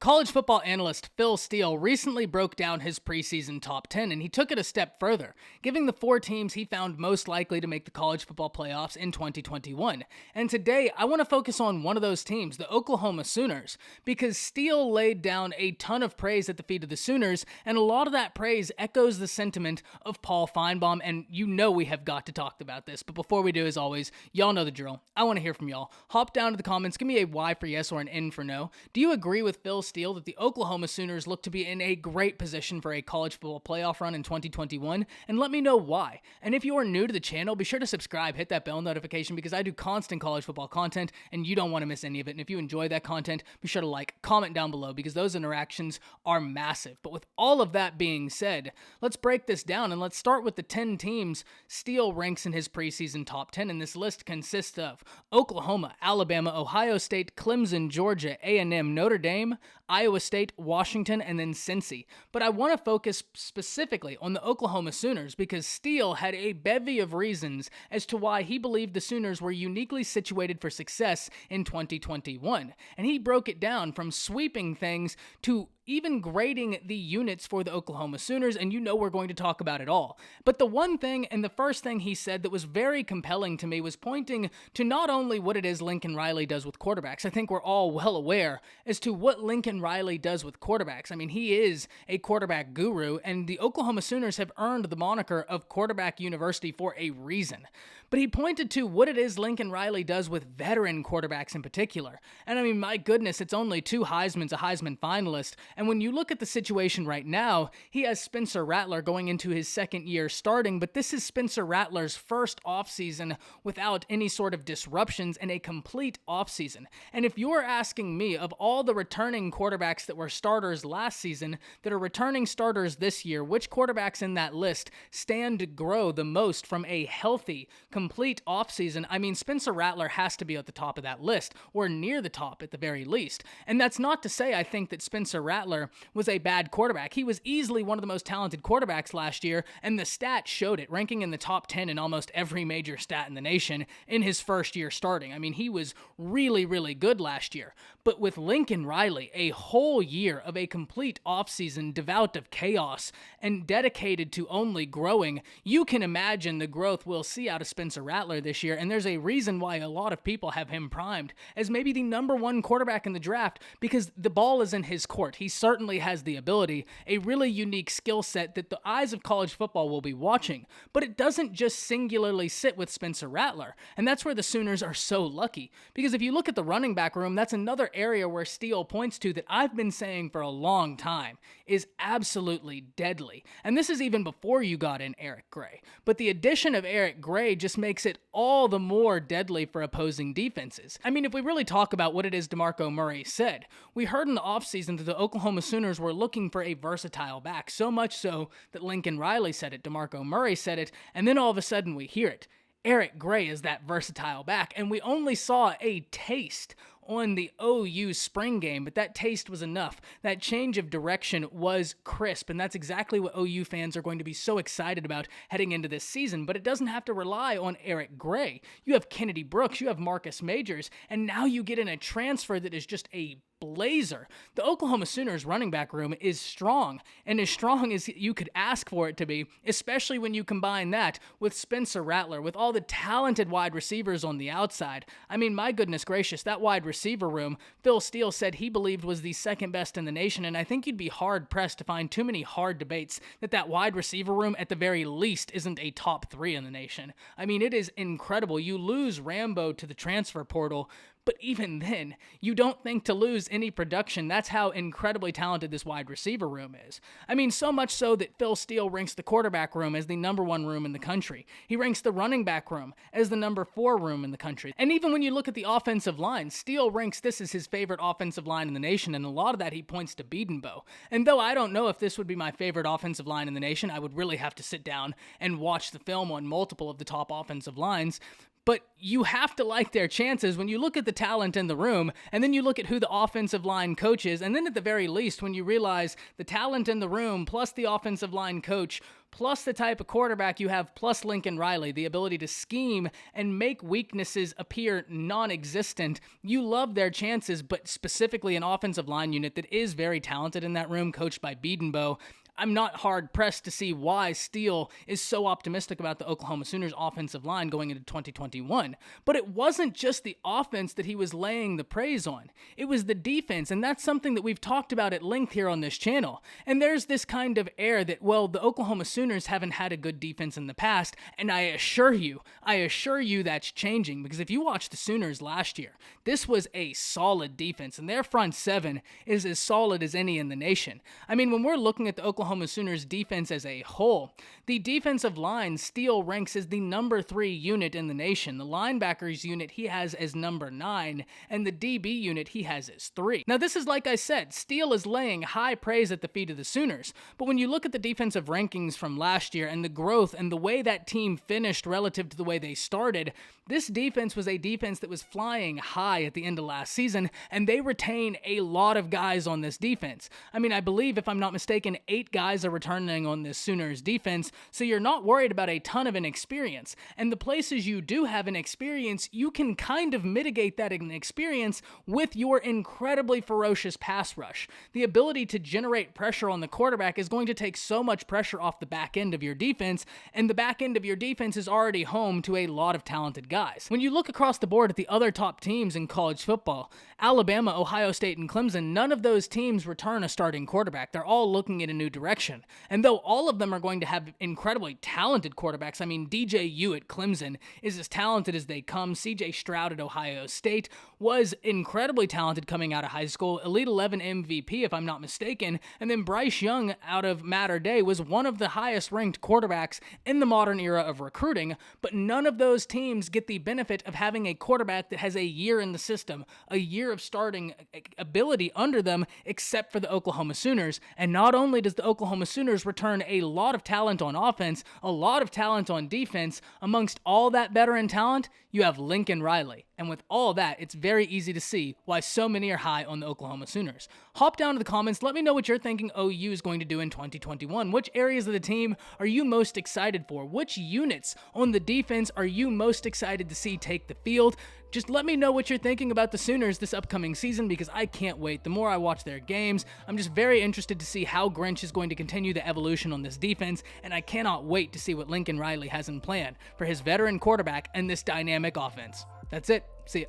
College football analyst Phil Steele recently broke down his preseason top 10, and he took it a step further, giving the 4 teams he found most likely to make the college football playoffs in 2021. And today, I want to focus on one of those teams, the Oklahoma Sooners, because Steele laid down a ton of praise at the feet of the Sooners, and a lot of that praise echoes the sentiment of Paul Feinbaum, and you know we have got to talk about this. But before we do, as always, y'all know the drill. I want to hear from y'all. Hop down to the comments, give me a Y for yes or an N for no. Do you agree with Phil Steele that the Oklahoma Sooners look to be in a great position for a college football playoff run in 2021? And let me know why. And if you are new to the channel, be sure to subscribe, hit that bell notification, because I do constant college football content and you don't want to miss any of it. And if you enjoy that content, be sure to like, comment down below, because those interactions are massive. But with all of that being said, let's break this down and let's start with the 10 teams Steele ranks in his preseason top 10. And this list consists of Oklahoma, Alabama, Ohio State, Clemson, Georgia, A&M, Notre Dame, Iowa State, Washington, and then Cincy. But I want to focus specifically on the Oklahoma Sooners because Steele had a bevy of reasons as to why he believed the Sooners were uniquely situated for success in 2021. And he broke it down from sweeping things to even grading the units for the Oklahoma Sooners, and you know we're going to talk about it all. But the one thing, and the first thing he said that was very compelling to me, was pointing to not only what it is Lincoln Riley does with quarterbacks. I think we're all well aware as to what Lincoln Riley does with quarterbacks. I mean, he is a quarterback guru, and the Oklahoma Sooners have earned the moniker of Quarterback University for a reason. But he pointed to what it is Lincoln Riley does with veteran quarterbacks in particular. And I mean, my goodness, it's only 2 Heismans, a Heisman finalist. And when you look at the situation right now, he has Spencer Rattler going into his 2nd year starting, but this is Spencer Rattler's first offseason without any sort of disruptions and a complete offseason. And if you're asking me, of all the returning quarterbacks that were starters last season that are returning starters this year, which quarterbacks in that list stand to grow the most from a healthy, complete offseason? I mean, Spencer Rattler has to be at the top of that list, or near the top at the very least. And that's not to say I think that Spencer Rattler was a bad quarterback. He was easily one of the most talented quarterbacks last year, and the stats showed it, ranking in the top 10 in almost every major stat in the nation in his first year starting. I mean, he was really, really good last year. But with Lincoln Riley, a whole year of a complete offseason devout of chaos and dedicated to only growing, you can imagine the growth we'll see out of Spencer Rattler this year, and there's a reason why a lot of people have him primed as maybe the #1 quarterback in the draft, because the ball is in his court. He certainly has the ability, a really unique skill set that the eyes of college football will be watching, but it doesn't just singularly sit with Spencer Rattler, and that's where the Sooners are so lucky, because if you look at the running back room, that's another area where Steele points to that I've been saying for a long time is absolutely deadly, and this is even before you got in Eric Gray, but the addition of Eric Gray just makes it all the more deadly for opposing defenses. I mean, if we really talk about what it is DeMarco Murray said, we heard in the offseason that the Oklahoma Sooners were looking for a versatile back, so much so that Lincoln Riley said it, DeMarco Murray said it, and then all of a sudden we hear it. Eric Gray is that versatile back, and we only saw a taste on the OU spring game, but that taste was enough. That change of direction was crisp, and that's exactly what OU fans are going to be so excited about heading into this season, but it doesn't have to rely on Eric Gray. You have Kennedy Brooks, you have Marcus Majors, and now you get in a transfer that is just a blazer. The Oklahoma Sooners running back room is strong, and as strong as you could ask for it to be, especially when you combine that with Spencer Rattler, with all the talented wide receivers on the outside. I mean, my goodness gracious, that wide receiver room, Phil Steele said he believed was the 2nd best in the nation, and I think you'd be hard-pressed to find too many hard debates that wide receiver room at the very least isn't a top 3 in the nation. I mean, it is incredible. You lose Rambo to the transfer portal, but even then, you don't think to lose any production. That's how incredibly talented this wide receiver room is. I mean, so much so that Phil Steele ranks the quarterback room as the #1 room in the country. He ranks the running back room as the #4 room in the country. And even when you look at the offensive line, Steele ranks this as his favorite offensive line in the nation, and a lot of that he points to Biedenbow. And though I don't know if this would be my favorite offensive line in the nation, I would really have to sit down and watch the film on multiple of the top offensive lines. but you have to like their chances when you look at the talent in the room, and then you look at who the offensive line coach is, and then at the very least, when you realize the talent in the room, plus the offensive line coach, plus the type of quarterback you have, plus Lincoln Riley, the ability to scheme and make weaknesses appear non-existent, you love their chances, but specifically an offensive line unit that is very talented in that room, coached by Biedenbow. I'm not hard-pressed to see why Steele is so optimistic about the Oklahoma Sooners offensive line going into 2021. But it wasn't just the offense that he was laying the praise on. It was the defense, and that's something that we've talked about at length here on this channel. And there's this kind of air that, well, the Oklahoma Sooners haven't had a good defense in the past, and I assure you that's changing, because if you watch the Sooners last year, this was a solid defense, and their front seven is as solid as any in the nation. I mean, when we're looking at the Oklahoma Sooners defense as a whole, the defensive line, Steele ranks as the number 3 unit in the nation. The linebackers unit he has as number 9, and the DB unit he has as 3. Now this is, like I said, Steele is laying high praise at the feet of the Sooners, but when you look at the defensive rankings from last year and the growth and the way that team finished relative to the way they started, this defense was a defense that was flying high at the end of last season, and they retain a lot of guys on this defense. I mean, I believe, if I'm not mistaken, 8 guys are returning on this Sooners defense, so you're not worried about a ton of inexperience. And the places you do have inexperience, you can kind of mitigate that inexperience with your incredibly ferocious pass rush. The ability to generate pressure on the quarterback is going to take so much pressure off the back end of your defense, and the back end of your defense is already home to a lot of talented guys. When you look across the board at the other top teams in college football, Alabama, Ohio State, and Clemson, none of those teams return a starting quarterback. They're all looking at a new direction. And though all of them are going to have incredibly talented quarterbacks, I mean, DJU at Clemson is as talented as they come. CJ Stroud at Ohio State was incredibly talented coming out of high school, Elite 11 MVP if I'm not mistaken, and then Bryce Young out of Mater Dei was one of the highest ranked quarterbacks in the modern era of recruiting, but none of those teams get the benefit of having a quarterback that has a year in the system, a year of starting ability under them, except for the Oklahoma Sooners. And not only does the Oklahoma Sooners return a lot of talent on offense, a lot of talent on defense, amongst all that veteran talent, you have Lincoln Riley. And with all that, it's very easy to see why so many are high on the Oklahoma Sooners. Hop down to the comments, let me know what you're thinking OU is going to do in 2021. Which areas of the team are you most excited for? Which units on the defense are you most excited to see take the field? Just let me know what you're thinking about the Sooners this upcoming season, because I can't wait. The more I watch their games, I'm just very interested to see how Grinch is going to continue the evolution on this defense, and I cannot wait to see what Lincoln Riley has in plan for his veteran quarterback and this dynamic offense. That's it. See ya.